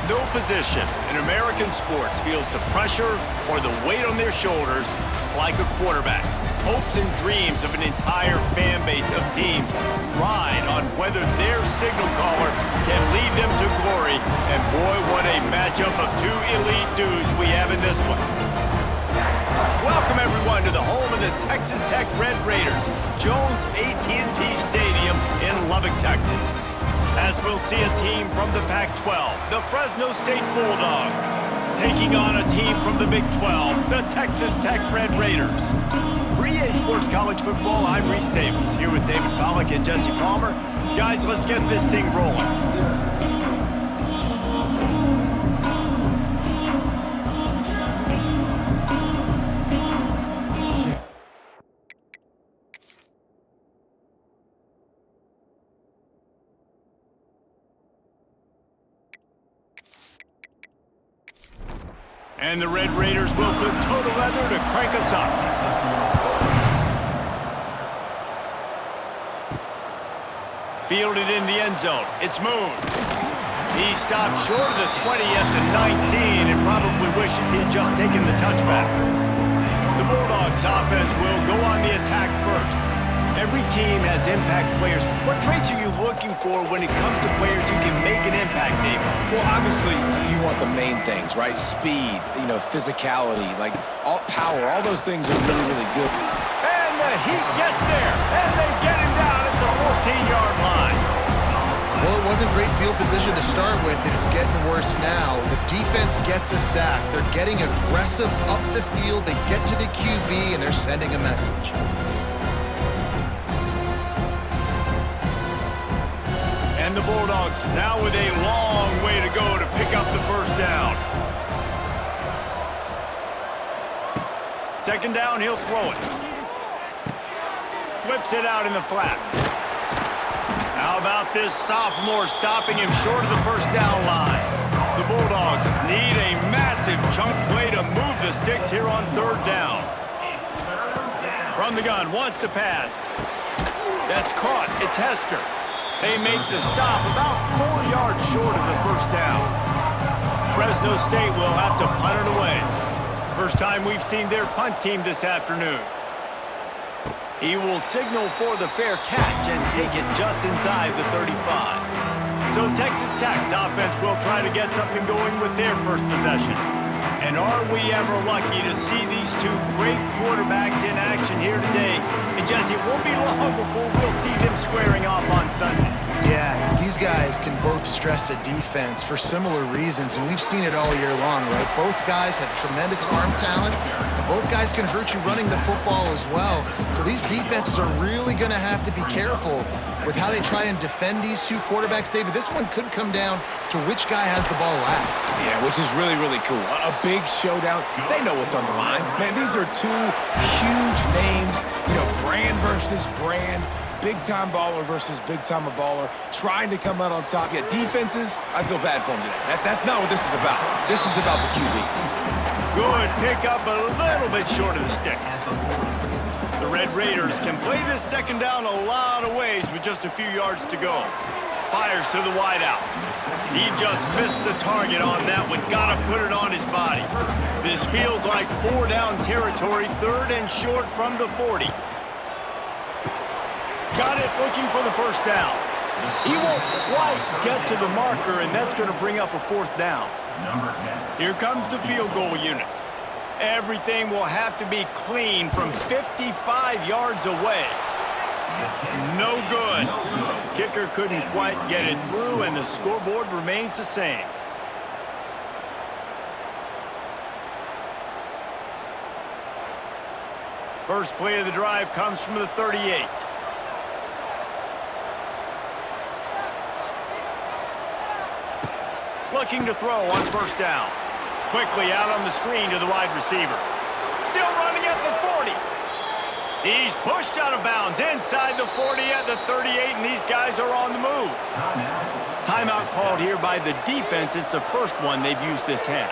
No position in American sports feels the pressure or the weight on their shoulders like a quarterback. Hopes and dreams of an entire fan base of teams ride on whether their signal caller can lead them to glory. And boy, what a matchup of two elite dudes we have in this one. Welcome, everyone, to the home of the Texas Tech Red Raiders, Jones AT&T Stadium in Lubbock, Texas. As we'll see a team from the Pac-12, the Fresno State Bulldogs, taking on a team from the Big 12, the Texas Tech Red Raiders. For EA Sports College Football, I'm Reese Davis, here with David Pollack and Jesse Palmer. Guys, let's get this thing rolling. And the Red Raiders will put total leather to crank us up. Fielded in the end zone. It's Moon. He stopped short of the 20 at the 19 and probably wishes he had just taken the touchback. The Bulldogs offense will go on the attack first. Every team has impact players. What traits are you looking for when it comes to players who can make an impact, David? Well, obviously, you want the main things, right? Speed, physicality, like all power. All those things are really, really good. And the Heat gets there, and they get him down at the 14-yard line. Well, it wasn't great field position to start with, and it's getting worse now. The defense gets a sack. They're getting aggressive up the field. They get to the QB, and they're sending a message. And the Bulldogs now with a long way to go to pick up the first down. Second down, he'll throw it. Flips it out in the flat. How about this sophomore stopping him short of the first down line? The Bulldogs need a massive chunk play to move the sticks here on third down. From the gun, wants to pass. That's caught. It's Hester. They make the stop about 4 yards short of the first down. Fresno State will have to punt it away. First time we've seen their punt team this afternoon. He will signal for the fair catch and take it just inside the 35. So Texas Tech's offense will try to get something going with their first possession. And are we ever lucky to see these two great quarterbacks in action here today? And Jesse, it won't be long before we'll see them squaring off on Sundays. Yeah, these guys can both stress a defense for similar reasons, and we've seen it all year long, right? Both guys have tremendous arm talent. Both guys can hurt you running the football as well. So these defenses are really going to have to be careful with how they try and defend these two quarterbacks. David, this one could come down to which guy has the ball last. Yeah, which is really, really cool. A big showdown. They know what's on the line. Man, these are two huge names, brand versus brand, big-time baller versus big-time baller, trying to come out on top. Yeah, defenses, I feel bad for them today. That's not what this is about. This is about the QBs. Good pickup, a little bit short of the sticks. The Red Raiders can play this second down a lot of ways with just a few yards to go. Fires to the wideout. He just missed the target on that one. Gotta put it on his body. This feels like 4-down territory, third and short from the 40. Got it, looking for the first down. He won't quite get to the marker, and that's going to bring up a fourth down. Here comes the field goal unit. Everything will have to be clean from 55 yards away. No good. Kicker couldn't quite get it through, and the scoreboard remains the same. First play of the drive comes from the 38. Looking to throw on first down. Quickly out on the screen to the wide receiver. Still running at the 40. He's pushed out of bounds inside the 40 at the 38, and these guys are on the move. Timeout called here by the defense. It's the first one they've used this half.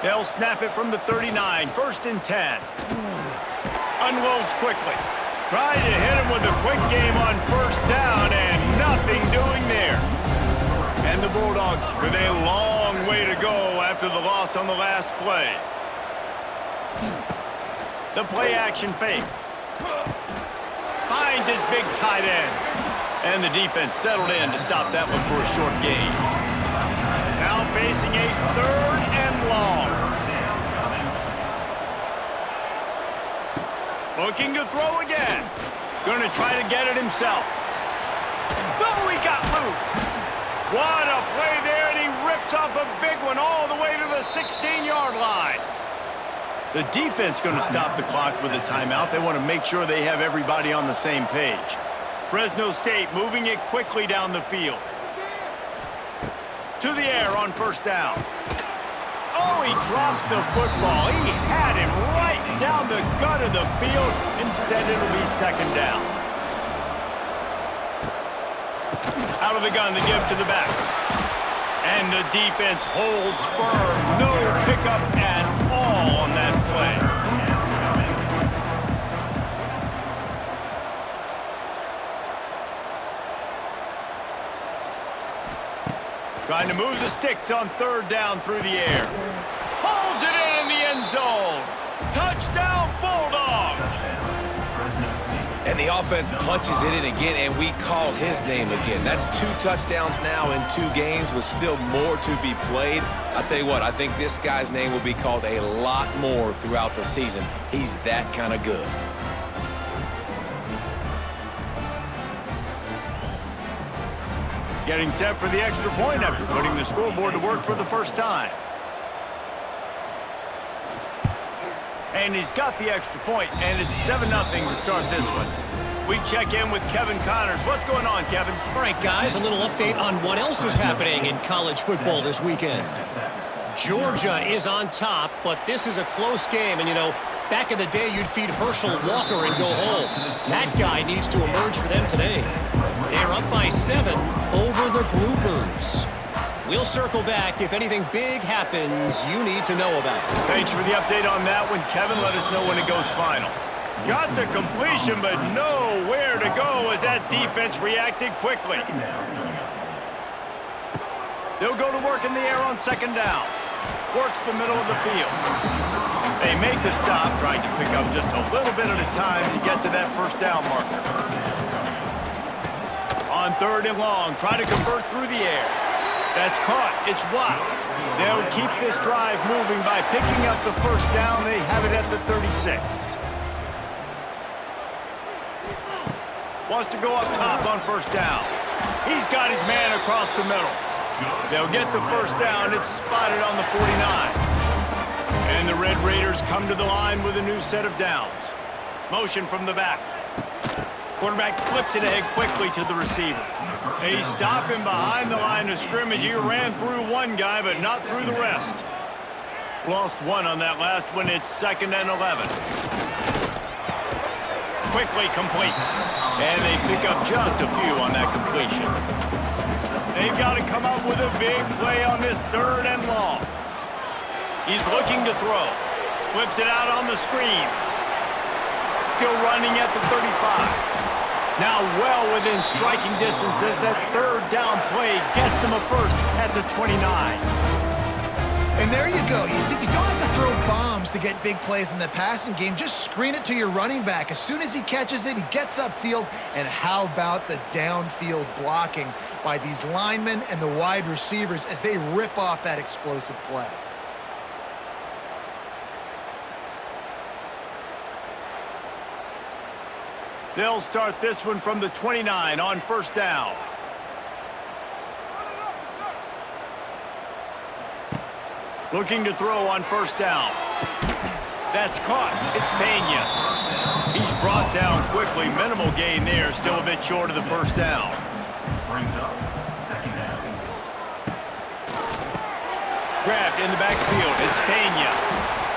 They'll snap it from the 39, first and 10. Unloads quickly. Trying to hit him with a quick game on first down, and nothing doing there. And the Bulldogs with a long way to go after the loss on the last play. The play action fake. Finds his big tight end. And the defense settled in to stop that one for a short gain. Now facing a 3rd and long. Looking to throw again. Going to try to get it himself. Oh, he got loose. What a play there, and he rips off a big one all the way to the 16-yard line. The defense going to stop the clock with a timeout. They want to make sure they have everybody on the same page. Fresno State moving it quickly down the field. To the air on 1st down. Oh, he drops the football. He had him right down the gut of the field. Instead, it'll be 2nd down. Out of the gun, the give to the back. And the defense holds firm. No pickup at all on that play. Trying to move the sticks on 3rd down through the air. Pulls it in the end zone. Touchdown, Bulldogs! And the offense punches it in again, and we call his name again. That's 2 touchdowns now in 2 games with still more to be played. I'll tell you what, I think this guy's name will be called a lot more throughout the season. He's that kind of good. Getting set for the extra point after putting the scoreboard to work for the first time. And he's got the extra point, and it's 7-0 to start this one. We check in with Kevin Connors. What's going on, Kevin? All right, guys, a little update on what else is happening in college football this weekend. Georgia is on top, but this is a close game. And, you know, back in the day, you'd feed Herschel Walker and go home. That guy needs to emerge for them today. They're up by 7 over the Groupers. We'll circle back if anything big happens you need to know about. Thanks for the update on that one, Kevin. Let us know when it goes final. Got the completion, but nowhere to go as that defense reacted quickly. They'll go to work in the air on 2nd down. Works the middle of the field. They make the stop, trying to pick up just a little bit at a time to get to that 1st down marker. On 3rd and long, try to convert through the air. That's caught. It's blocked. They'll keep this drive moving by picking up the 1st down. They have it at the 36. Wants to go up top on 1st down. He's got his man across the middle. They'll get the 1st down. It's spotted on the 49. And the Red Raiders come to the line with a new set of downs. Motion from the back. Quarterback flips it ahead quickly to the receiver. They stop him behind the line of scrimmage. He ran through one guy, but not through the rest. Lost 1 on that last one. It's 2nd and 11. Quickly complete. And they pick up just a few on that completion. They've got to come up with a big play on this 3rd and long. He's looking to throw. Flips it out on the screen. Still running at the 35. Now well within striking distance as that 3rd down play gets him a 1st at the 29. And there you go. You see, you don't have to throw bombs to get big plays in the passing game. Just screen it to your running back. As soon as he catches it, he gets upfield. And how about the downfield blocking by these linemen and the wide receivers as they rip off that explosive play? They'll start this one from the 29 on 1st down. Looking to throw on 1st down. That's caught. It's Pena. He's brought down quickly. Minimal gain there. Still a bit short of the 1st down. Brings up 2nd down. Grabbed in the backfield. It's Pena.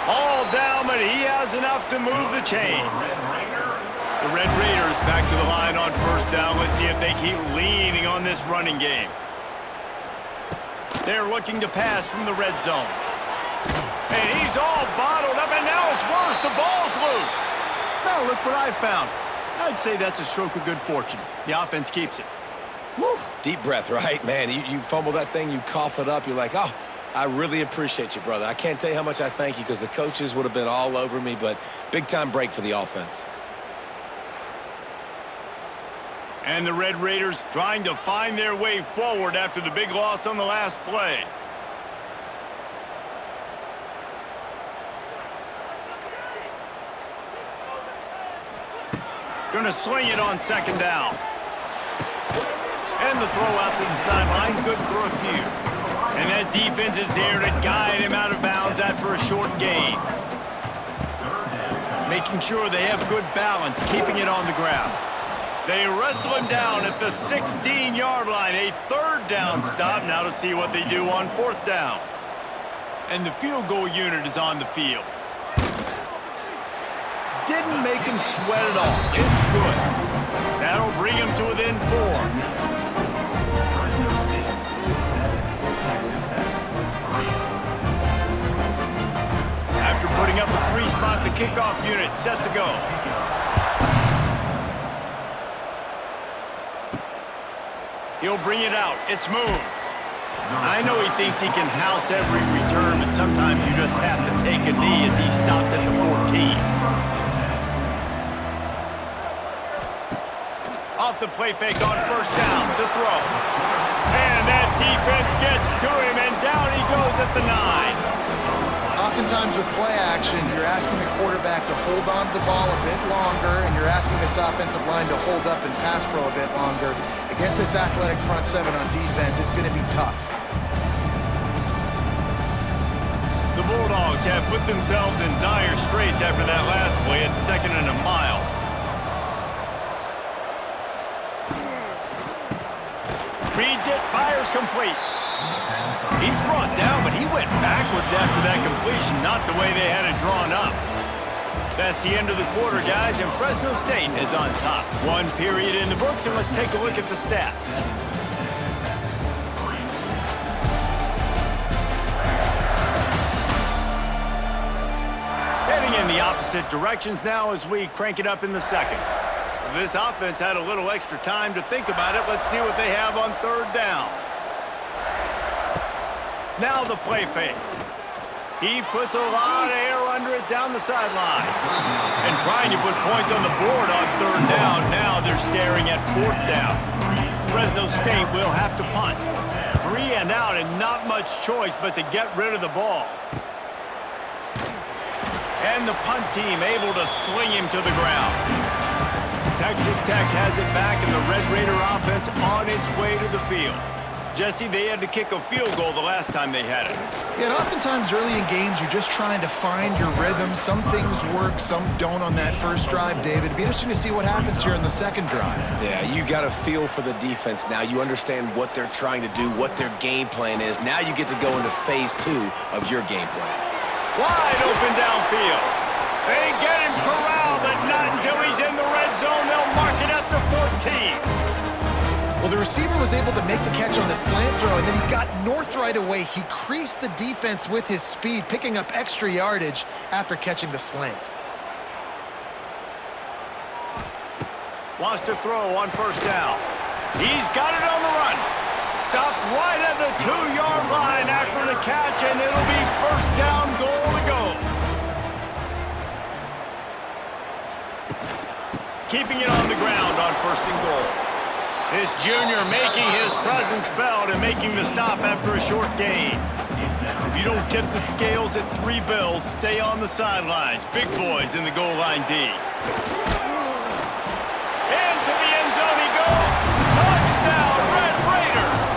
All down, but he has enough to move the chains. The Red Raiders back to the line on 1st down. Let's see if they keep leaning on this running game. They're looking to pass from the red zone. And he's all bottled up, and now it's worse. The ball's loose. Now look what I found. I'd say that's a stroke of good fortune. The offense keeps it. Woo. Deep breath, right? Man, you fumble that thing, you cough it up, you're like, oh, I really appreciate you, brother. I can't tell you how much I thank you because the coaches would have been all over me, but big-time break for the offense. And the Red Raiders trying to find their way forward after the big loss on the last play. Going to sling it on second down. And the throw out to the sideline, good for a few. And that defense is there to guide him out of bounds after a short gain. Making sure they have good balance, keeping it on the ground. They wrestle him down at the 16-yard line. A third down stop. Now to see what they do on fourth down. And the field goal unit is on the field. Didn't make him sweat at all. It's good. That'll bring him to within 4. After putting up a 3-spot, the kickoff unit set to go. He'll bring it out. It's Moon. I know he thinks he can house every return, but sometimes you just have to take a knee as he stopped at the 14. Off the play fake on first down to throw. And that defense gets to him, and down he goes at the 9. Oftentimes with play action, you're asking the quarterback to hold on to the ball a bit longer, and you're asking this offensive line to hold up and pass pro a bit longer. Against this athletic front seven on defense, it's going to be tough. The Bulldogs have put themselves in dire straits after that last play at 2nd and a mile. Reads it, fires complete. He's brought down, but he went backwards after that completion, not the way they had it drawn up. That's the end of the quarter, guys, and Fresno State is on top. 1 period in the books, and let's take a look at the stats. Heading in the opposite directions now as we crank it up in the second. This offense had a little extra time to think about it. Let's see what they have on third down. Now the play fake. He puts a lot of air under it down the sideline. And trying to put points on the board on third down. Now they're staring at fourth down. Fresno State will have to punt. 3 and out and not much choice but to get rid of the ball. And the punt team able to sling him to the ground. Texas Tech has it back and the Red Raider offense on its way to the field. Jesse, they had to kick a field goal the last time they had it. Yeah, and oftentimes early in games, you're just trying to find your rhythm. Some things work, some don't on that first drive, David. It'd be interesting to see what happens here in the second drive. Yeah, you got a feel for the defense now. You understand what they're trying to do, what their game plan is. Now you get to go into phase 2 of your game plan. Wide open downfield. They get him corralled, but not until he's in the red zone. They'll mark it at the 14. Well, the receiver was able to make the catch on the slant throw, and then he got north right away. He creased the defense with his speed, picking up extra yardage after catching the slant. Wants to throw on first down. He's got it on the run. Stopped right at the 2-yard line after the catch, and it'll be first down, goal to go. Keeping it on the ground on first and goal. This junior making his presence felt and making the stop after a short gain. If you don't tip the scales at 3 bills, stay on the sidelines. Big boys in the goal line D. Into the end zone he goes. Touchdown, Red Raiders!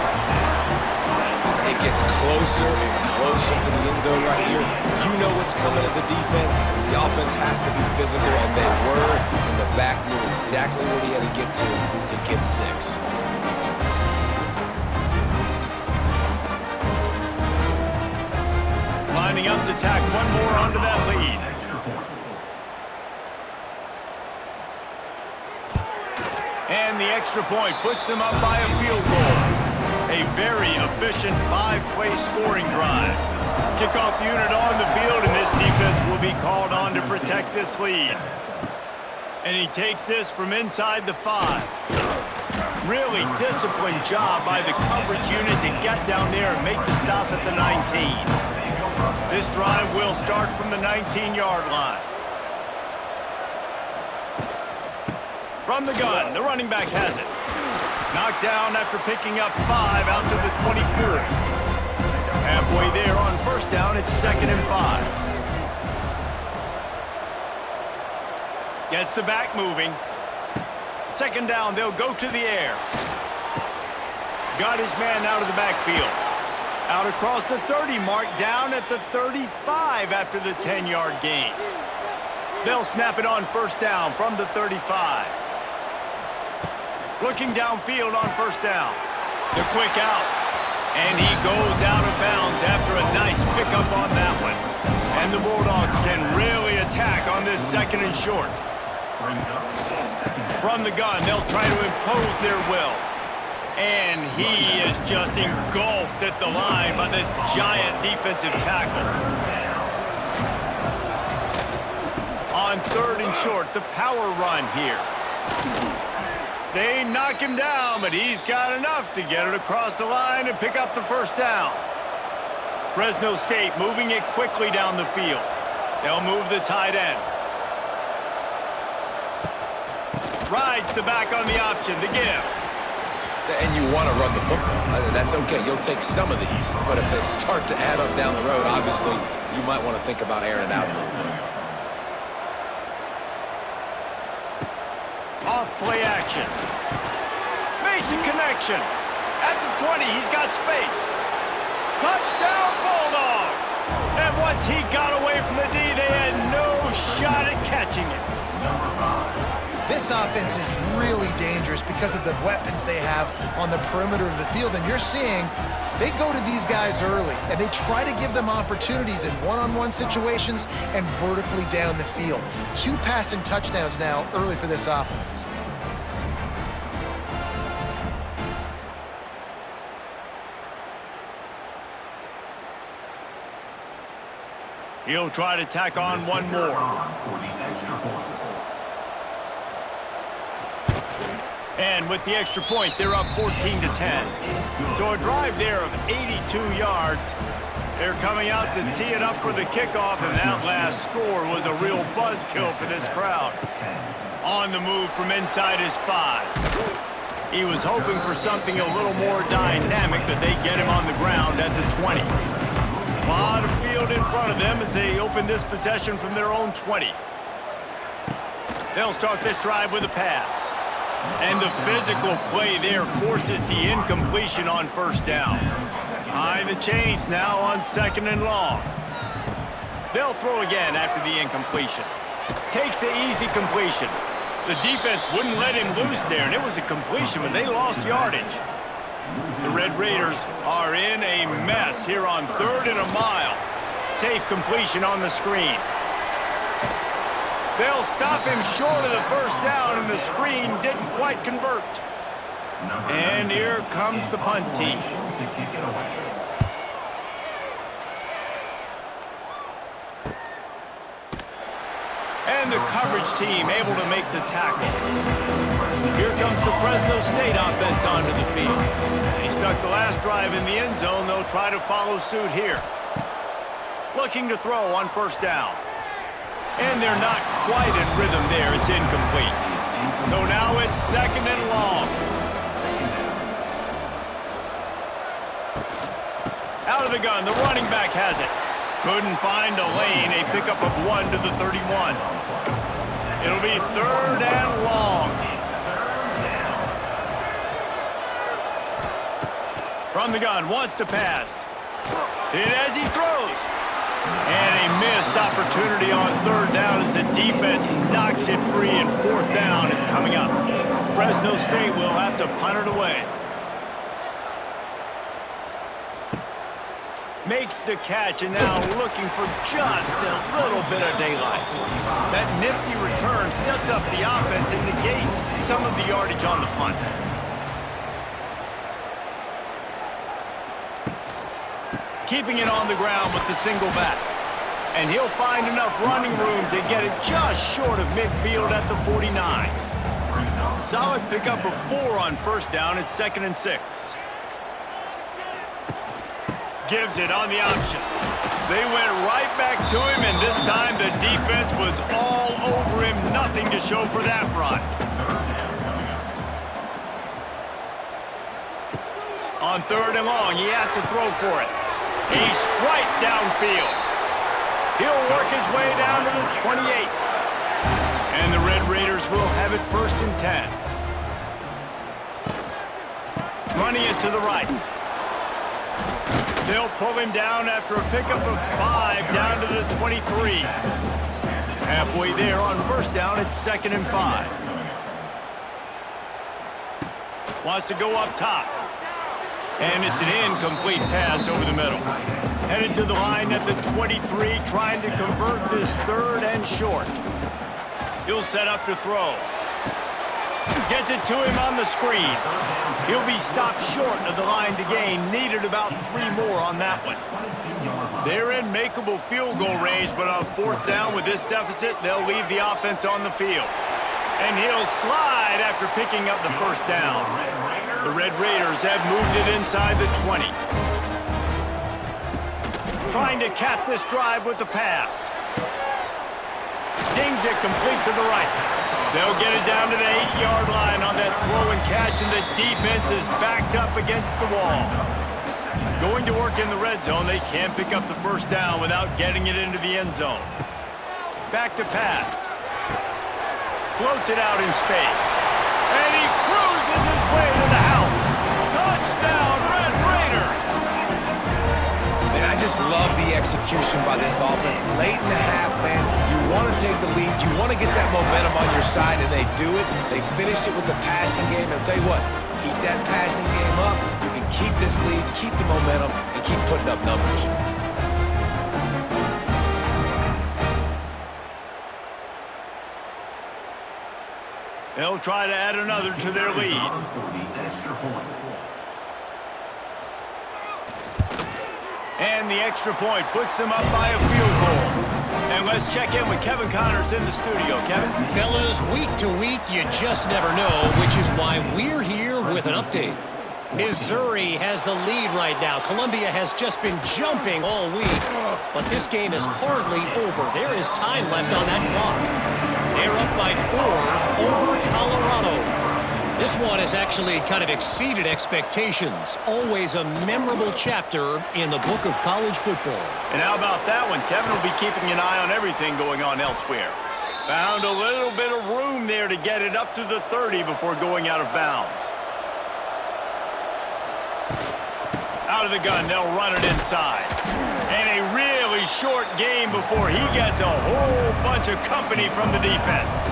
It gets closer and closer to the end zone right here. You know what's coming as a defense. The offense has to be physical, and they were. And the back knew exactly what he had to get to get 6. Lining up to tack one more onto that lead. And the extra point puts them up by a field goal. A very efficient 5-play scoring drive. Kickoff unit on the field, and this defense will be called on to protect this lead. And he takes this from inside the 5. Really disciplined job by the coverage unit to get down there and make the stop at the 19. This drive will start from the 19-yard line. From the gun, the running back has it. Knocked down after picking up 5 out to the 24. Halfway there on first down, it's 2nd and 5. Gets the back moving. 2nd down, they'll go to the air. Got his man out of the backfield. Out across the 30 mark, down at the 35 after the 10-yard gain. They'll snap it on first down from the 35. Looking downfield on first down. The quick out. And he goes out of bounds after a nice pickup on that one. And the Bulldogs can really attack on this 2nd and short. From the gun, they'll try to impose their will. And he is just engulfed at the line by this giant defensive tackle. On 3rd and short, the power run here. They knock him down, but he's got enough to get it across the line and pick up the first down. Fresno State moving it quickly down the field. They'll move the tight end. Rides the back on the option, the give. And you want to run the football. That's okay. You'll take some of these. But if they start to add up down the road, obviously, you might want to think about airing it out a little bit. Off play action. Makes a connection. At the 20, he's got space. Touchdown, Bulldogs! And once he got away from the D, they had no shot at catching him. This offense is really dangerous because of the weapons they have on the perimeter of the field. And you're seeing they go to these guys early, and they try to give them opportunities in one-on-one situations and vertically down the field. 2 passing touchdowns now early for this offense. He'll try to tack on one more. And with the extra point, they're up 14-10. So a drive there of 82 yards. They're coming out to tee it up for the kickoff, and that last score was a real buzzkill for this crowd. On the move from inside his 5. He was hoping for something a little more dynamic, but they get him on the ground at the 20. A lot of field in front of them as they open this possession from their own 20. They'll start this drive with a pass. And the physical play there forces the incompletion on first down. Behind the chains now on 2nd and long. They'll throw again after the incompletion. Takes the easy completion. The defense wouldn't let him loose there, and it was a completion, but they lost yardage. The Red Raiders are in a mess here on 3rd and a mile. Safe completion on the screen. They'll stop him short of the first down, and the screen didn't quite convert. And here comes the punt team. And the coverage team able to make the tackle. Here comes the Fresno State offense onto the field. They stuck the last drive in the end zone. They'll try to follow suit here. Looking to throw on first down. And they're not quite in rhythm there. It's incomplete. So now it's 2nd and long. Out of the gun, the running back has it. Couldn't find a lane. A pickup of 1 to the 31. It'll be 3rd and long. From the gun, wants to pass. And as he throws. And a missed opportunity on 3rd down as the defense knocks it free, and 4th down is coming up. Fresno State will have to punt it away. Makes the catch, and now looking for just a little bit of daylight. That nifty return sets up the offense and negates some of the yardage on the punt. Keeping it on the ground with the single back. And he'll find enough running room to get it just short of midfield at the 49. Solid pickup of 4 on first down. It's 2nd and 6. Gives it on the option. They went right back to him, and this time the defense was all over him. Nothing to show for that run. On 3rd and long, he has to throw for it. A strike downfield. He'll work his way down to the 28. And the Red Raiders will have it 1st and 10. Running it to the right. They'll pull him down after a pickup of 5 down to the 23. Halfway there on first down, it's 2nd and 5. Wants to go up top. And it's an incomplete pass over the middle. Headed to the line at the 23, trying to convert this 3rd and short. He'll set up to throw. Gets it to him on the screen. He'll be stopped short of the line to gain. Needed about 3 more on that one. They're in makeable field goal range, but on 4th down with this deficit, they'll leave the offense on the field. And he'll slide after picking up the 1st down. The Red Raiders have moved it inside the 20. Trying to cap this drive with the pass. Zings it complete to the right. They'll get it down to the 8-yard line on that throw and catch, and the defense is backed up against the wall. Going to work in the red zone, they can't pick up the 1st down without getting it into the end zone. Back to pass. Floats it out in space. And he cruises his way to the house. Touchdown, Red Raiders! Man, I just love the execution by this offense. Late in the half, man, you want to take the lead. You want to get that momentum on your side, and they do it. They finish it with the passing game. And I'll tell you what, keep that passing game up. You can keep this lead, keep the momentum, and keep putting up numbers. They'll try to add another to their lead. And the extra point puts them up by a field goal. And let's check in with Kevin Connors in the studio. Kevin? Fellas, week to week, you just never know, which is why we're here with an update. Missouri has the lead right now. Columbia has just been jumping all week, but this game is hardly over. There is time left on that clock. They're up by 4 over Colorado. This one has actually kind of exceeded expectations. Always a memorable chapter in the book of college football. And how about that one? Kevin will be keeping an eye on everything going on elsewhere. Found a little bit of room there to get it up to the 30 before going out of bounds. Out of the gun, they'll run it inside. And a really short game before he gets a whole bunch of company from the defense.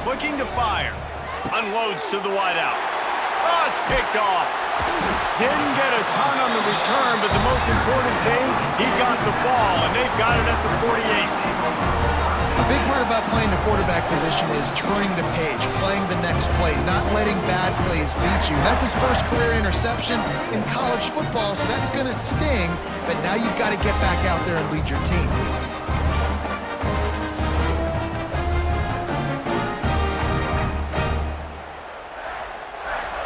Looking to fire. Unloads to the wideout. Oh, it's picked off. Didn't get a ton on the return, but the most important thing, he got the ball, and they've got it at the 48. A big part about playing the quarterback position is turning the page, playing the next play, not letting bad plays beat you. That's his first career interception in college football, so that's going to sting, but now you've got to get back out there and lead your team.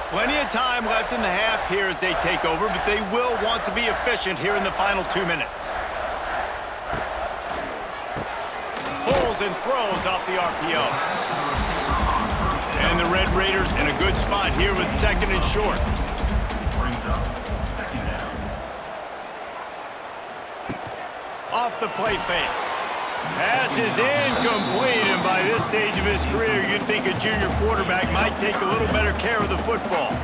Plenty of time left in the half here as they take over, but they will want to be efficient here in the final 2 minutes. Pulls and throws off the RPO. And the Red Raiders in a good spot here with 2nd and short. Brings up 2nd down. Off the play fake. Pass is incomplete, and by this stage of his career, you'd think a junior quarterback might take a little better care of the football.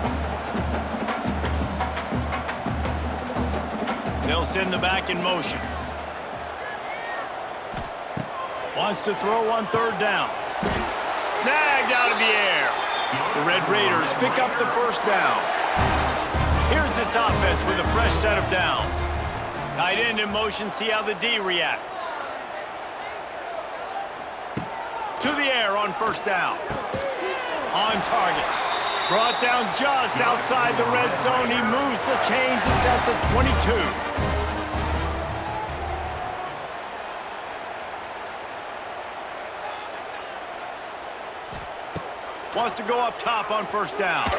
They'll send the back in motion. Wants to throw on 3rd down. Snagged out of the air. The Red Raiders pick up the 1st down. Here's this offense with a fresh set of downs. Tight end in motion, see how the D reacts. To the air on 1st down. On target. Brought down just outside the red zone. He moves the chains. It's at the 22. Wants to go up top on first down.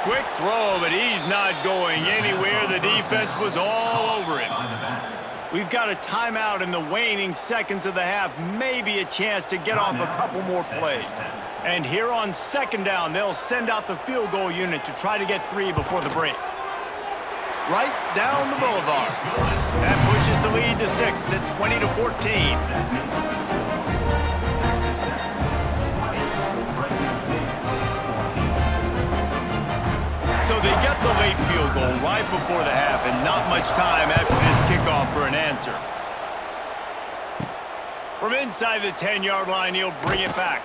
Quick throw, but he's not going anywhere. The defense was all over him. We've got a timeout in the waning seconds of the half. Maybe a chance to get off a couple more plays. And here on second down, they'll send out the field goal unit to try to get 3 before the break. Right down the boulevard. That pushes the lead to 6 at 20-14. So they get the late field goal right before the half and not much time after this kickoff for an answer. From inside the 10-yard line, he'll bring it back.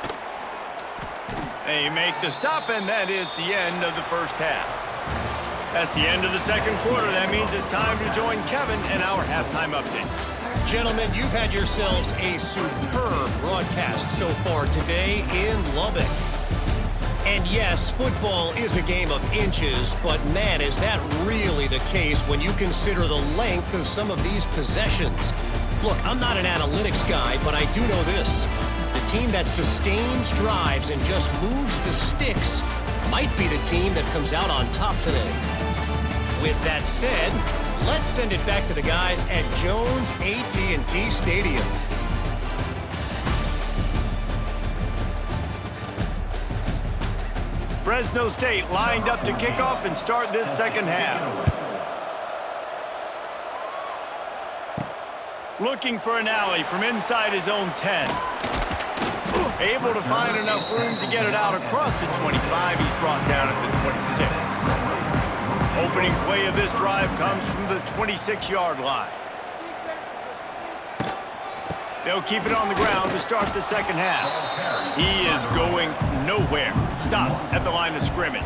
They make the stop, and that is the end of the first half. That's the end of the second quarter. That means it's time to join Kevin in our halftime update. Gentlemen, you've had yourselves a superb broadcast so far today in Lubbock. And yes, football is a game of inches, but man, is that really the case when you consider the length of some of these possessions. Look, I'm not an analytics guy, but I do know this. The team that sustains drives and just moves the sticks might be the team that comes out on top today. With that said, let's send it back to the guys at Jones AT&T Stadium. Fresno State lined up to kick off and start this second half. Looking for an alley from inside his own 10. Able to find enough room to get it out across the 25. He's brought down at the 26. Opening play of this drive comes from the 26-yard line. They'll keep it on the ground to start the second half. He is going nowhere. Stopped at the line of scrimmage.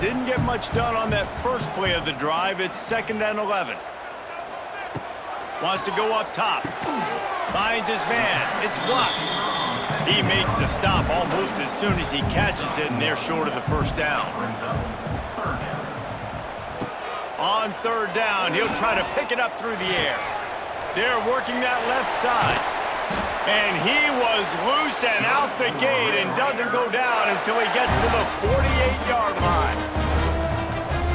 Didn't get much done on that first play of the drive. It's 2nd and 11. Wants to go up top. Finds his man. It's blocked. He makes the stop almost as soon as he catches it, and they're short of the first down. On third down, he'll try to pick it up through the air. They're working that left side. And he was loose and out the gate and doesn't go down until he gets to the 48-yard line.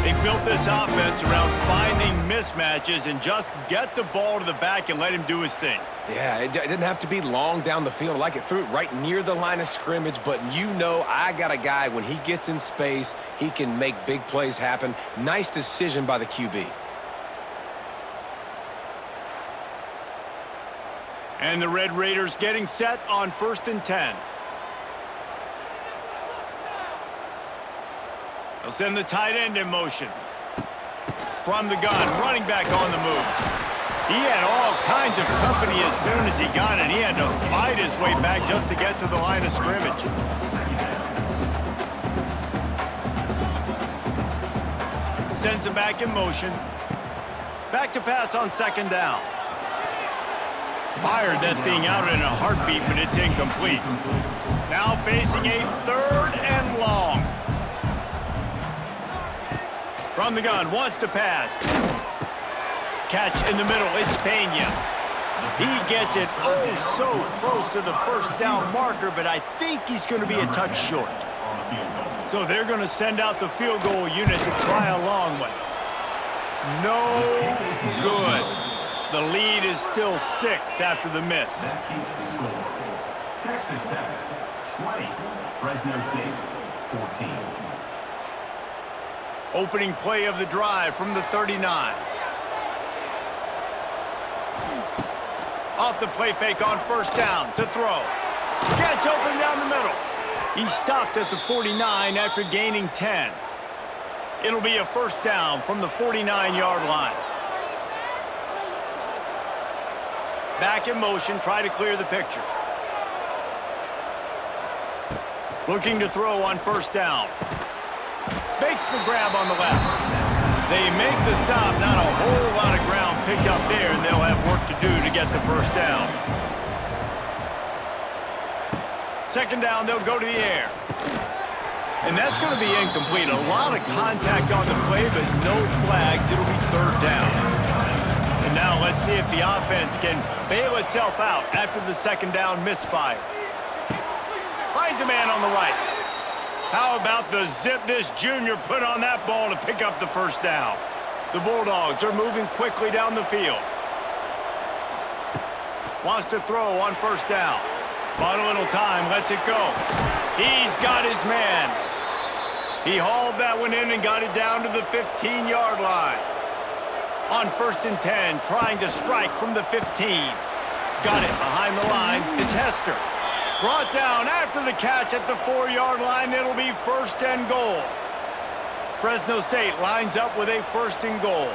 They built this offense around finding mismatches and just get the ball to the back and let him do his thing. Yeah, it didn't have to be long down the field. Like it threw it right near the line of scrimmage, but you know I got a guy, when he gets in space, he can make big plays happen. Nice decision by the QB. And the Red Raiders getting set on 1st and 10. They'll send the tight end in motion. From the gun, running back on the move. He had all kinds of company as soon as he got it. He had to fight his way back just to get to the line of scrimmage. Sends him back in motion. Back to pass on 2nd down. Fired that thing out in a heartbeat, but it's incomplete. Now facing a 3rd and long. From the gun, wants to pass. Catch in the middle, it's Pena. He gets it oh so close to the first down marker, but I think he's going to be a touch short. So they're going to send out the field goal unit to try a long one. No good. The lead is still 6 after the miss. That keeps the score. Texas Tech, 20. Fresno State, 14. Opening play of the drive from the 39. Off the play fake on 1st down to throw. Gets open down the middle. He stopped at the 49 after gaining 10. It'll be a 1st down from the 49-yard line. Back in motion, try to clear the picture. Looking to throw on 1st down. Makes the grab on the left. They make the stop, not a whole lot of ground picked up there, and they'll have work to do to get the 1st down. 2nd down, they'll go to the air. And that's going to be incomplete. A lot of contact on the play, but no flags. It'll be 3rd down. And now let's see if the offense can bail itself out after the 2nd down misfire. Finds a man on the right. How about the zip this junior put on that ball to pick up the first down? The Bulldogs are moving quickly down the field. Wants to throw on first down. Bought a little time, lets it go. He's got his man. He hauled that one in and got it down to the 15-yard line. On 1st and 10, trying to strike from the 15. Got it behind the line. It's Hester. Brought down after the catch at the 4-yard line. It'll be 1st and goal. Fresno State lines up with a 1st and goal.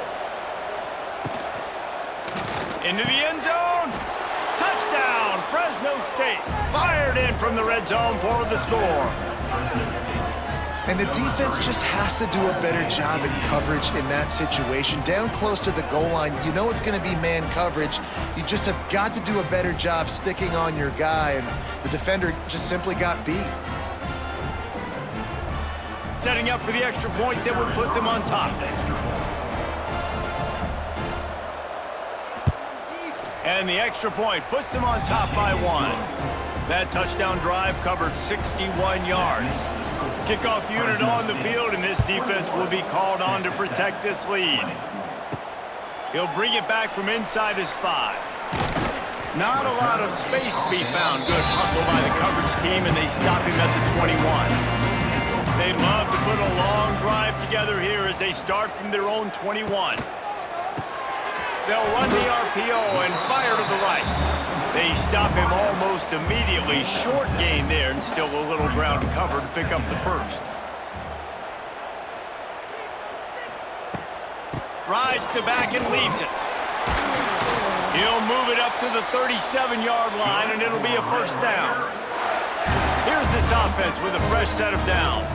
Into the end zone. Touchdown, Fresno State. Fired in from the red zone for the score. And the defense just has to do a better job in coverage in that situation. Down close to the goal line, you know it's going to be man coverage. You just have got to do a better job sticking on your guy, and the defender just simply got beat. Setting up for the extra point that would put them on top. And the extra point puts them on top by 1. That touchdown drive covered 61 yards. Kickoff unit on the field, and this defense will be called on to protect this lead. He'll bring it back from inside his 5. Not a lot of space to be found. Good hustle by the coverage team, and they stop him at the 21. They'd love to put a long drive together here as they start from their own 21. They'll run the RPO and fire to the right. They stop him almost immediately. Short gain there, and still a little ground to cover to pick up the first. Rides to back and leaves it. He'll move it up to the 37-yard line, and it'll be a 1st down. Here's this offense with a fresh set of downs.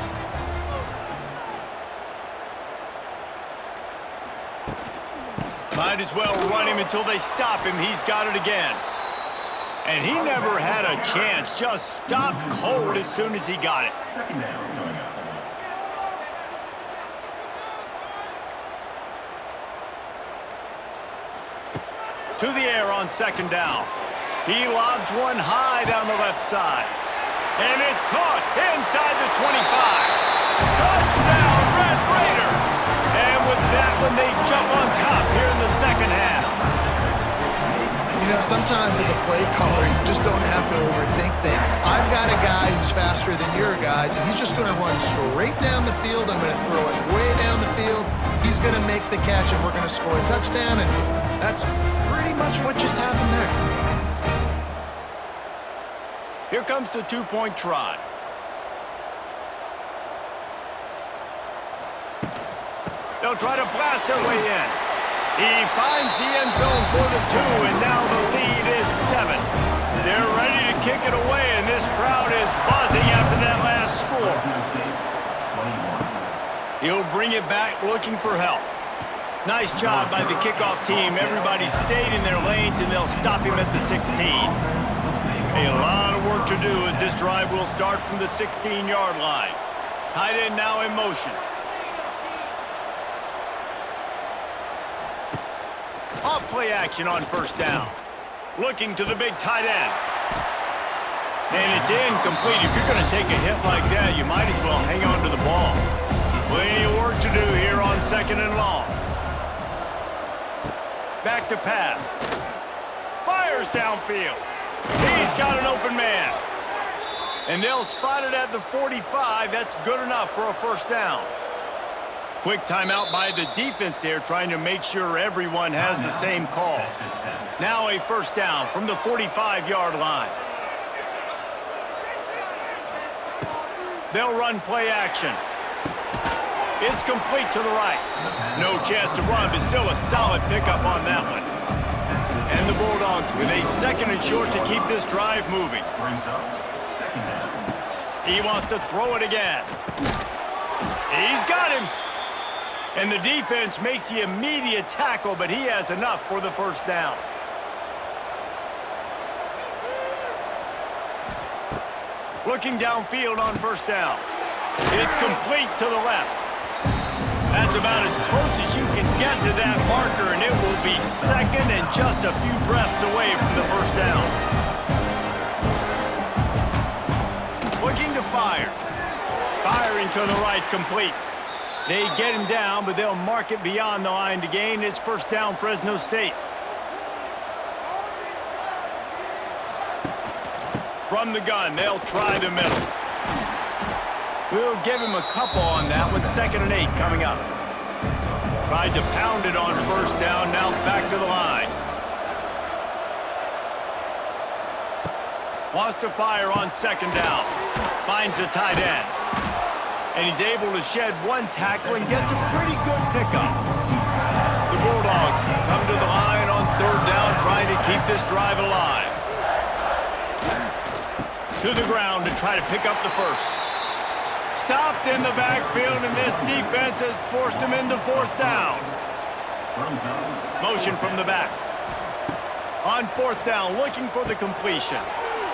Might as well run him until they stop him. He's got it again. And he never had a chance. Just stopped cold as soon as he got it. 2nd down coming up. To the air on 2nd down. He lobs one high down the left side. And it's caught inside the 25. Touchdown, Red Raiders! And with that one, they jump on top here in the 2nd half. You know, sometimes as a play caller, you just don't have to overthink things. I've got a guy who's faster than your guys, and he's just going to run straight down the field. I'm going to throw it way down the field. He's going to make the catch, and we're going to score a touchdown, and that's pretty much what just happened there. Here comes the 2-point try. They'll try to blast their way in. He finds the end zone for the 2, and now the lead is 7. They're ready to kick it away, and this crowd is buzzing after that last score. He'll bring it back looking for help. Nice job by the kickoff team. Everybody stayed in their lanes, and they'll stop him at the 16. A lot of work to do as this drive will start from the 16-yard line. Tight end now in motion. Off play action on 1st down. Looking to the big tight end. And it's incomplete. If you're going to take a hit like that, you might as well hang on to the ball. Plenty of work to do here on 2nd and long. Back to pass. Fires downfield. He's got an open man. And they'll spot it at the 45. That's good enough for a 1st down. Quick timeout by the defense there, trying to make sure everyone has the same call. Now a 1st down from the 45-yard line. They'll run play action. It's complete to the right. No chance to run, but still a solid pickup on that one. And the Bulldogs with a 2nd and short to keep this drive moving. He wants to throw it again. He's got him. And the defense makes the immediate tackle, but he has enough for the 1st down. Looking downfield on 1st down. It's complete to the left. That's about as close as you can get to that marker, and it will be 2nd and just a few breaths away from the 1st down. to the right, complete. They get him down, but they'll mark it beyond the line to gain. It's first down, Fresno State. From the gun, they'll try the middle. We'll give him a couple on that one. 2nd and 8 coming up. Tried to pound it on first down, now back to the line. Wants to fire on 2nd down. Finds the tight end. And he's able to shed one tackle and gets a pretty good pickup. The Bulldogs come to the line on 3rd down, trying to keep this drive alive. To the ground to try to pick up the first. Stopped in the backfield, and this defense has forced him into 4th down. Motion from the back. On 4th down, looking for the completion.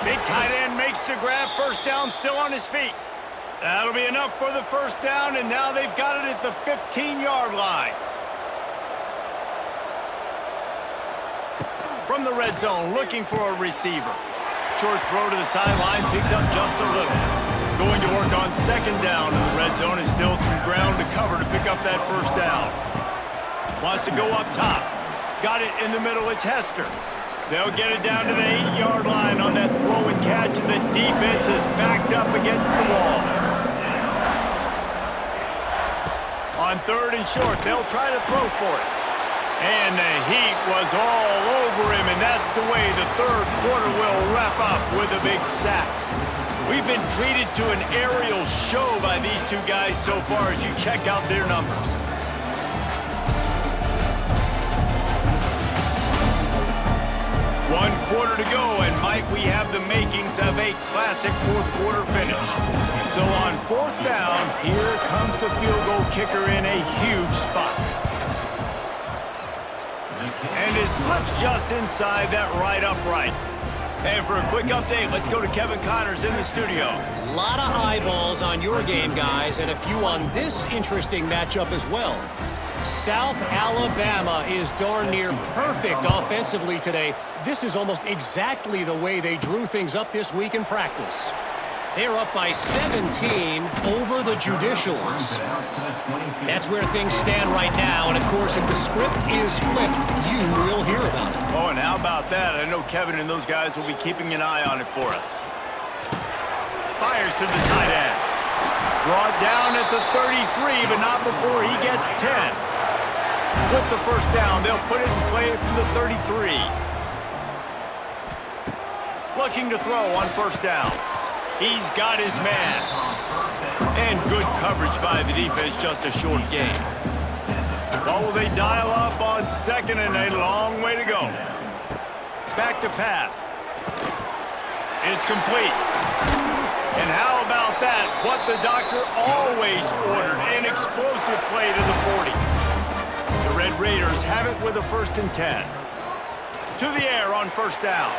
Big tight end makes the grab. First down, still on his feet. That'll be enough for the first down, and now they've got it at the 15-yard line. From the red zone, looking for a receiver. Short throw to the sideline, picks up just a little. Going to work on 2nd down in the red zone, and still some ground to cover to pick up that first down. Wants to go up top. Got it in the middle, it's Hester. They'll get it down to the 8-yard line on that throw and catch, and the defense is backed up against the wall. On 3rd and short, they'll try to throw for it. And the heat was all over him, and that's the way the 3rd quarter will wrap up with a big sack. We've been treated to an aerial show by these two guys so far as you check out their numbers. One quarter to go, and might we have the makings of a classic 4th quarter finish. So on 4th down, here comes the field goal kicker in a huge spot. And it slips just inside that right upright. And for a quick update, let's go to Kevin Connors in the studio. A lot of eyeballs on your game, guys, and a few on this interesting matchup as well. South Alabama is darn near perfect offensively today. This is almost exactly the way they drew things up this week in practice. They're up by 17 over the Judicials. That's where things stand right now, and of course, if the script is flipped, you will hear about it. Oh, and how about that? I know Kevin and those guys will be keeping an eye on it for us. Fires to the tight end. Brought down at the 33, but not before he gets 10. With the first down, they'll put it in play from the 33. Looking to throw on first down. He's got his man. And good coverage by the defense, just a short gain. Well, will they dial up on 2nd and a long way to go. Back to pass. It's complete. And how about that? What the doctor always ordered, an explosive play to the 40. The Red Raiders have it with a 1st and 10. To the air on first down.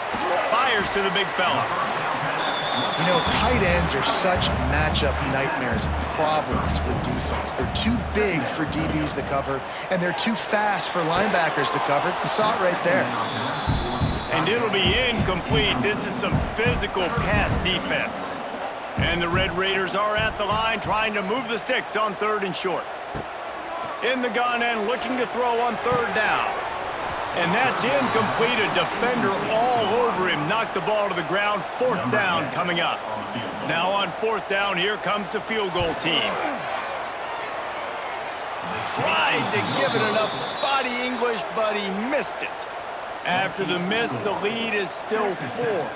Fires to the big fella. You know, tight ends are such matchup nightmares and problems for defense. They're too big for DBs to cover, and they're too fast for linebackers to cover. You saw it right there. And it'll be incomplete. This is some physical pass defense. And the Red Raiders are at the line trying to move the sticks on 3rd and short. In the gun and looking to throw on 3rd down. And that's incomplete. A defender all over him. Knocked the ball to the ground. 4th down coming up. Now on 4th down, here comes the field goal team. Tried to give it enough body English, but he missed it. After the miss, the lead is still 4.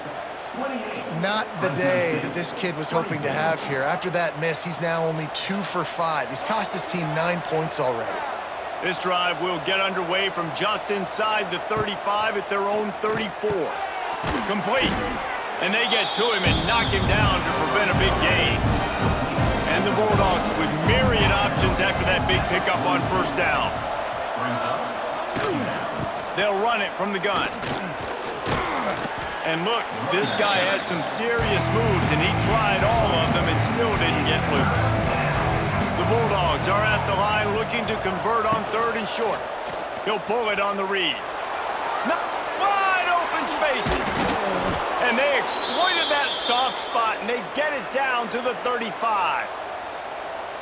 Not the day that this kid was hoping to have here. After that miss, he's now only 2 for 5. He's cost his team 9 points already. This drive will get underway from just inside the 35 at their own 34. Complete. And they get to him and knock him down to prevent a big gain. And the Bulldogs with myriad options after that big pickup on first down. They'll run it from the gun. And look, this guy has some serious moves, and he tried all of them and still didn't get loose. The Bulldogs are at the line looking to convert on 3rd and short. He'll pull it on the read. No, wide open spaces. And they exploited that soft spot, and they get it down to the 35.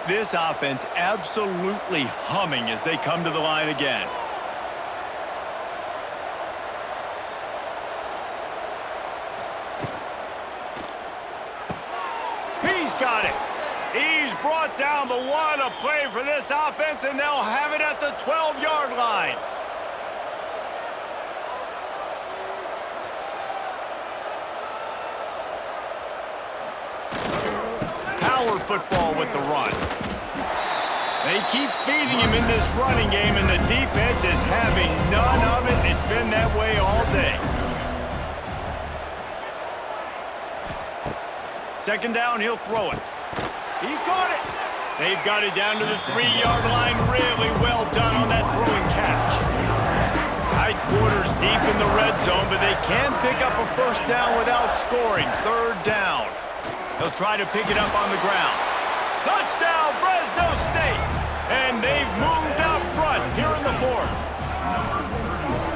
This offense absolutely humming as they come to the line again. He's got it. He's brought down, but what a play for this offense, and they'll have it at the 12-yard line. Power football with the run. They keep feeding him in this running game, and the defense is having none of it. It's been that way all day. Second down, he'll throw it. He caught it. They've got it down to the 3-yard line. Really well done on that throwing catch. Tight quarters deep in the red zone, but they can pick up a first down without scoring. Third down. They'll try to pick it up on the ground. Touchdown, Fresno State! And they've moved out front here in the fourth.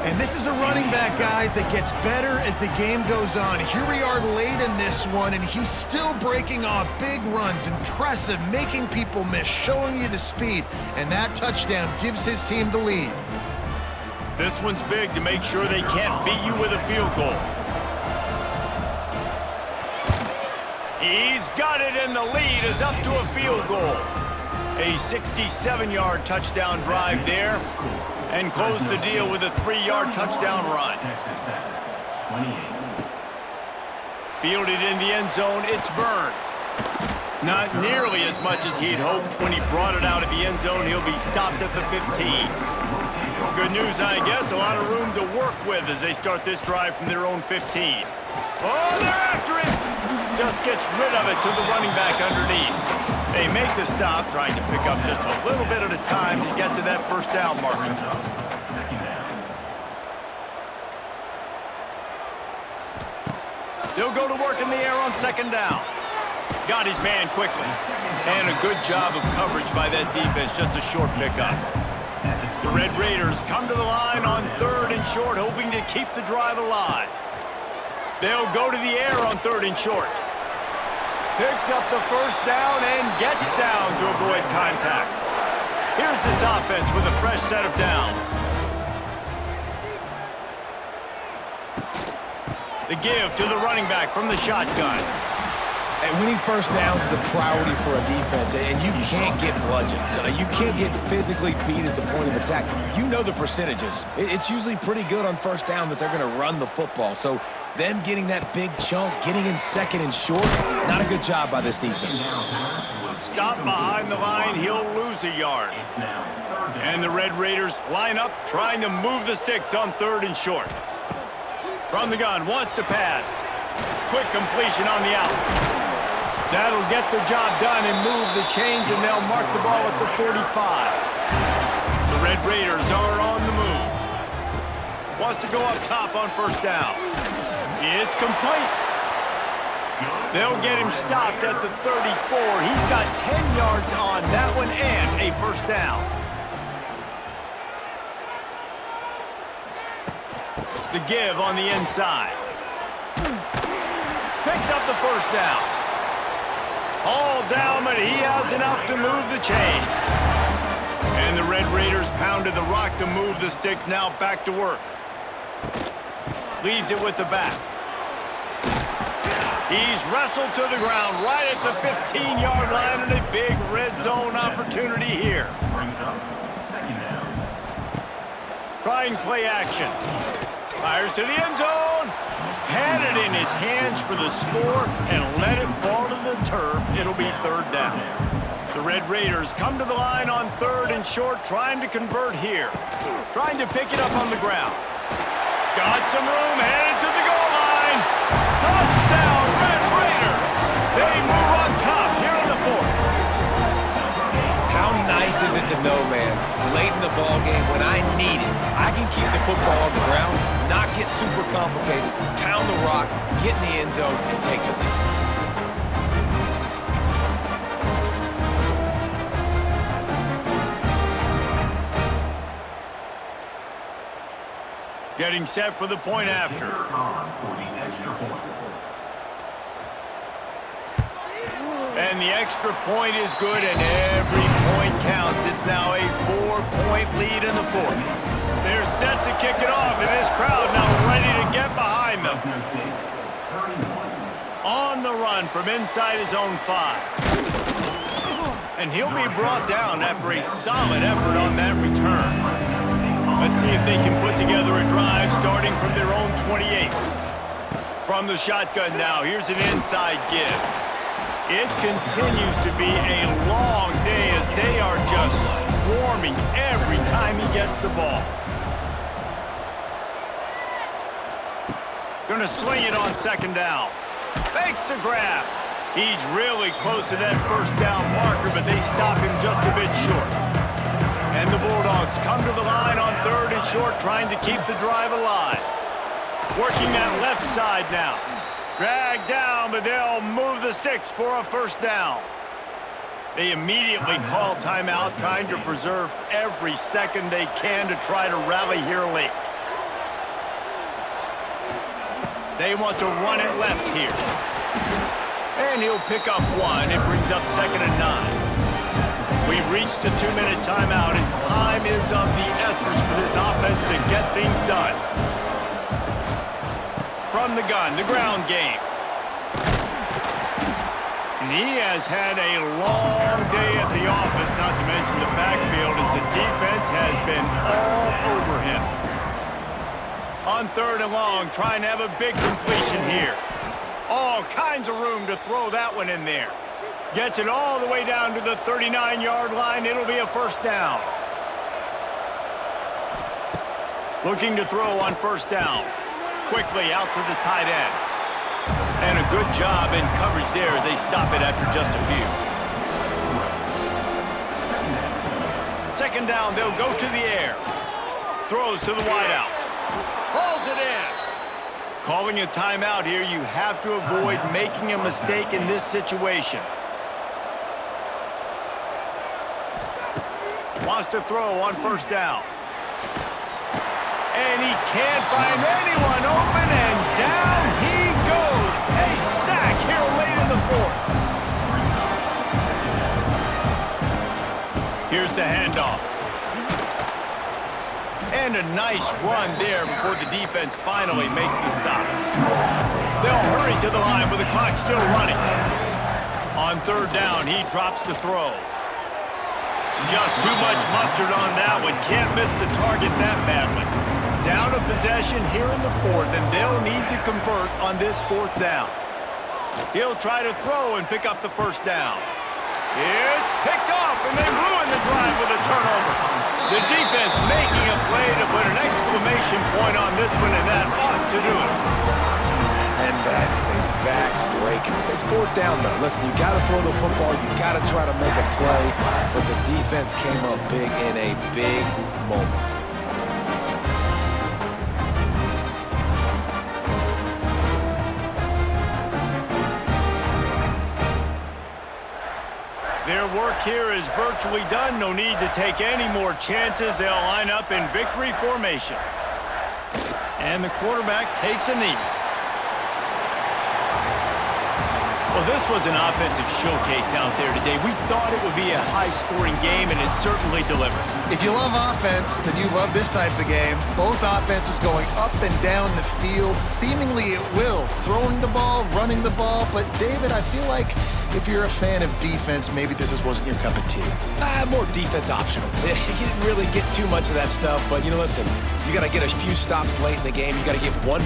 And this is a running back, guys, that gets better as the game goes on. Here we are late in this one, and he's still breaking off big runs. Impressive, making people miss, showing you the speed. And that touchdown gives his team the lead. This one's big to make sure they can't beat you with a field goal. He's got it, and the lead is up to a field goal. A 67-yard touchdown drive there, and close the deal with a 3-yard touchdown run. Fielded in the end zone, it's Byrne. Not nearly as much as he'd hoped. When he brought it out of the end zone, he'll be stopped at the 15. Good news, I guess, a lot of room to work with as they start this drive from their own 15. Oh, they're after it! Just gets rid of it to the running back underneath. They make the stop, trying to pick up just a little bit at a time to get to that first down marker. They'll go to work in the air on second down. Got his man quickly. And a good job of coverage by that defense, just a short pickup. The Red Raiders come to the line on third and short, hoping to keep the drive alive. They'll go to the air on third and short. Picks up the first down and gets down to avoid contact. Here's this offense with a fresh set of downs. The give to the running back from the shotgun. And winning first downs is a priority for a defense, and you can't get bludgeoned. You can't get physically beat at the point of attack. You know the percentages. It's usually pretty good on first down that they're going to run the football. So them getting that big chunk, getting in second and short, not a good job by this defense. Stop behind the line, he'll lose a yard. And the Red Raiders line up, trying to move the sticks on third and short. From the gun, wants to pass. Quick completion on the out. That'll get the job done and move the chains, and they'll mark the ball at the 45. The Red Raiders are on the move. Wants to go up top on first down. It's complete. They'll get him stopped at the 34. He's got 10 yards on that one and a first down. The give on the inside. Picks up the first down. All down, but he has enough to move the chains. And the Red Raiders pounded the rock to move the sticks. Now back to work. Leaves it with the back. He's wrestled to the ground right at the 15-yard line, and a big red zone opportunity here. Trying play action. Fires to the end zone. Had it in his hands for the score and let it fall to the turf. It'll be third down. The Red Raiders come to the line on third and short, trying to convert here. Trying to pick it up on the ground. Got some room, headed to the goal line. Touchdown, Red Raiders. They move on top here in the fourth. How nice is it to know, man, late in the ball game when I need it, I can keep the football on the ground, not get super complicated, pound the rock, get in the end zone, and take the lead. Getting set for the point after. And the extra point is good, and every point counts. It's now a 4-point lead in the fourth. They're set to kick it off, and this crowd now ready to get behind them. On the run from inside his own 5. And he'll be brought down after a solid effort on that return. Let's see if they can put together a drive starting from their own 28. From the shotgun now, here's an inside give. It continues to be a long day as they are just swarming every time he gets the ball. Gonna swing it on second down. Fakes the grab. He's really close to that first down marker, but they stop him just a bit short. And the Bulldogs come to the line on 3rd and short, trying to keep the drive alive. Working that left side now. Dragged down, but they'll move the sticks for a first down. They immediately call timeout, trying to preserve every second they can to try to rally here late. They want to run it left here. And he'll pick up 1. It brings up 2nd and 9. We've reached the 2-minute timeout, and time is of the essence for this offense to get things done. From the gun, the ground game. And he has had a long day at the office, not to mention the backfield, as the defense has been all over him. On 3rd and long, trying to have a big completion here. All kinds of room to throw that one in there. Gets it all the way down to the 39-yard line. It'll be a first down. Looking to throw on first down. Quickly out to the tight end. And a good job in coverage there as they stop it after just a few. Second down, they'll go to the air. Throws to the wideout. Pulls it in. Calling a timeout here, you have to avoid making a mistake in this situation. Wants to throw on first down. And he can't find anyone open, and down he goes. A sack here late in the fourth. Here's the handoff. And a nice run there before the defense finally makes the stop. They'll hurry to the line with the clock still running. On 3rd down, he drops to throw. Just too much mustard on that one. Can't miss the target that badly. Down a possession here in the 4th, and they'll need to convert on this 4th down. He'll try to throw and pick up the first down. It's picked off, and they ruin the drive with a turnover. The defense making a play to put an exclamation point on this one, and that ought to do it. And that is a backbreaker. It's 4th down, though. Listen, you got to throw the football. You got to try to make a play. But the defense came up big in a big moment. Their work here is virtually done. No need to take any more chances. They'll line up in victory formation. And the quarterback takes a knee. Well, this was an offensive showcase out there today. We thought it would be a high-scoring game, and it certainly delivered. If you love offense, then you love this type of game. Both offenses going up and down the field, seemingly at will. Throwing the ball, running the ball. But, David, I feel like if you're a fan of defense, maybe this wasn't your cup of tea. More defense optional. You didn't really get too much of that stuff, but, listen, you got to get a few stops late in the game. You got to get one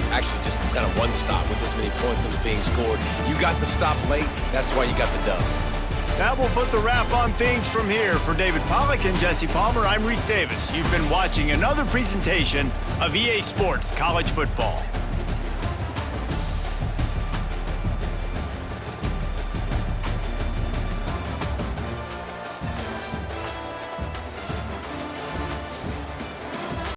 stop with this many points that was being scored. You got the stop late. That's why you got the dub. That will put the wrap on things from here. For David Pollack and Jesse Palmer, I'm Reese Davis. You've been watching another presentation of EA Sports College Football.